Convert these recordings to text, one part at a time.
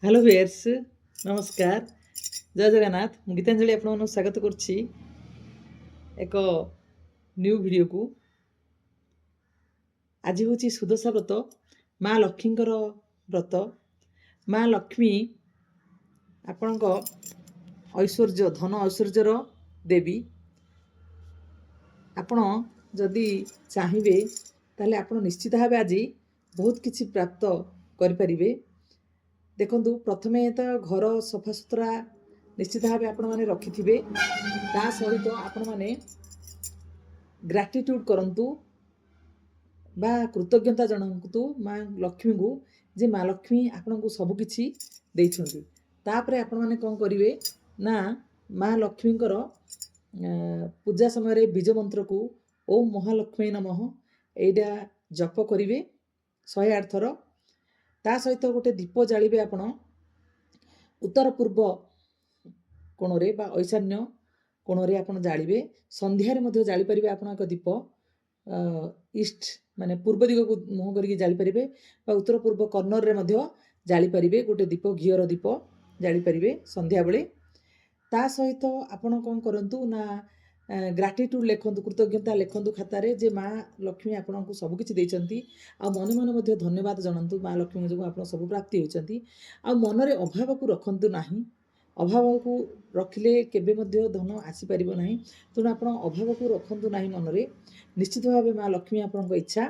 Hello viewers नमस्कार जय जगन्नाथ मु गीतांजलि आपन स्वागत करछि एक न्यू वीडियो को। आज हूँ सुदशा व्रत माँ लक्ष्मींकर व्रत। माँ लक्ष्मी आपण ऐश्वर्य धन ऐश्वर्यर देवी। आपण जदि चाहिए ताले आपण निश्चित भाव आज बहुत किछि प्राप्त करें। देखु प्रथमे तो घर सफा सुतरा निश्चित भाव आपण मैंने रखि थे। सहित आपण मैंने ग्राटिट्यूड करंतु बा कृतज्ञता जनातु माँ लक्ष्मी को जे माँ लक्ष्मी आपण को सबकि देइछंती। तापरे आपण मैंने कौन करेंगे ना माँ लक्ष्मींकर पूजा समय बीज मंत्र को ओम महालक्ष्मी नमः एटा जप करेंगे 108 थर। ता सहित गोटे दीप जालिबे आपण उत्तर पूर्व कोणरे बा ईशान्य कोणरे आपण जालिबे। संध्यारे मध्ये जाली परिबे आपण एक दीप ईस्ट माने पूर्व दिग को मुह करके जाली परिबे बा उत्तर पूर्व कॉर्नर रे मध्ये जाली परिबे। गोटे दीप घियर दीप जाली परिबे संध्या बेले। ता सहित आपण कोन करंतु ना ग्राटिट्यूड लिखंतु कृतज्ञता लिखंतु खातारे जे माँ लक्ष्मी आपण को सब किछि देइचंती। आ मन मन मध्ये धन्यवाद जनातु माँ लक्ष्मी जो आपण सब प्राप्ति होचंती। आ मनरे अभाव को रखंतु नाही। अभाव को रखिले केबे मध्ये धन आसी परिबो नाही। तेणु आपण अभाव को रखंतु नाही मनरे। निश्चित भाव माँ लक्ष्मी आपण इच्छा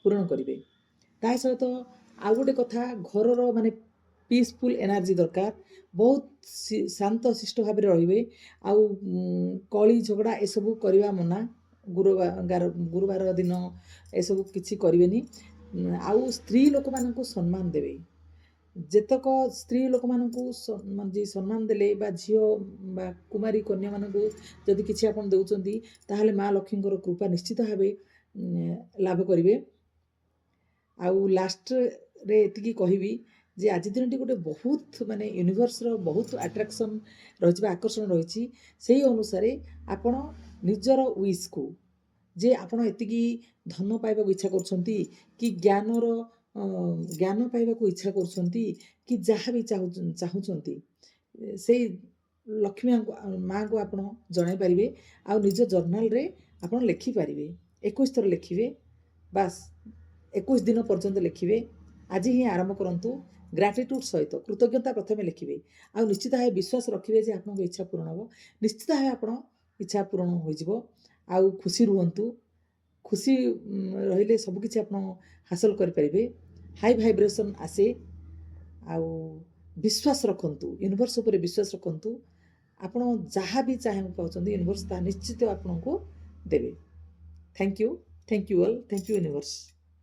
पूर्ण करिवे। ता सहित आ गोटे कथा घरर माने पीसफुल एनर्जी दरकार। बहुत शांत शिष्ट भाव रहिबे। आउ कली झगड़ा ए सब करवा मना। गुरुवार दिन ए सब किछि करिवेनी। आउ स्त्री लोक मानकु सम्मान देवे। जेतक स्त्री लोक मानकु सम्मान देले बा झियो बा कुमारी कन्या मानकु जदि किछि आपण देउचंती ताहाले माँ लक्ष्मींकर कृपा निश्चित भावे लाभ करिवे। आउ लास्ट रे एतिकी कहिबी जे आज दिन गोटे बहुत माने यूनिवर्स रो बहुत अट्रैक्शन रही आकर्षण रही। से अनुसार आपण निजर विश को जे आपण एतिकी धन पाइबा इच्छा करछंती कि ज्ञान पाइबा इच्छा करछंती कि जहाँ भी चाहूचंती से लक्ष्मी माँ को आपण जणाई पारिबे। आ निज जर्नल रे आपण लिखि पारिबे। 21 थर लिखिबे बास 21 दिन पर्यंत लिखिबे। आज ही आरंभ करंतु ग्राटिट्यूड सहित कृतज्ञता प्रथमे लिखिबे। आ निश्चित भाव विश्वास रखिबे जे आपन इच्छा पूर्ण हो। निश्चित भाव आपन इच्छा पूर्ण हो जिवो। आ खुशी रुहंतु। खुशी रहिले सब किछि आपन हासिल कर परिबे। हाई वाइब्रेशन आसे। आ विश्वास रखंतु यूनिवर्स ऊपर विश्वास रखंतु। आपन जहाँ भी चाहे पाउचंदी यूनिवर्स ता निश्चित आपन को देबे। Thank you all. Thank you universe.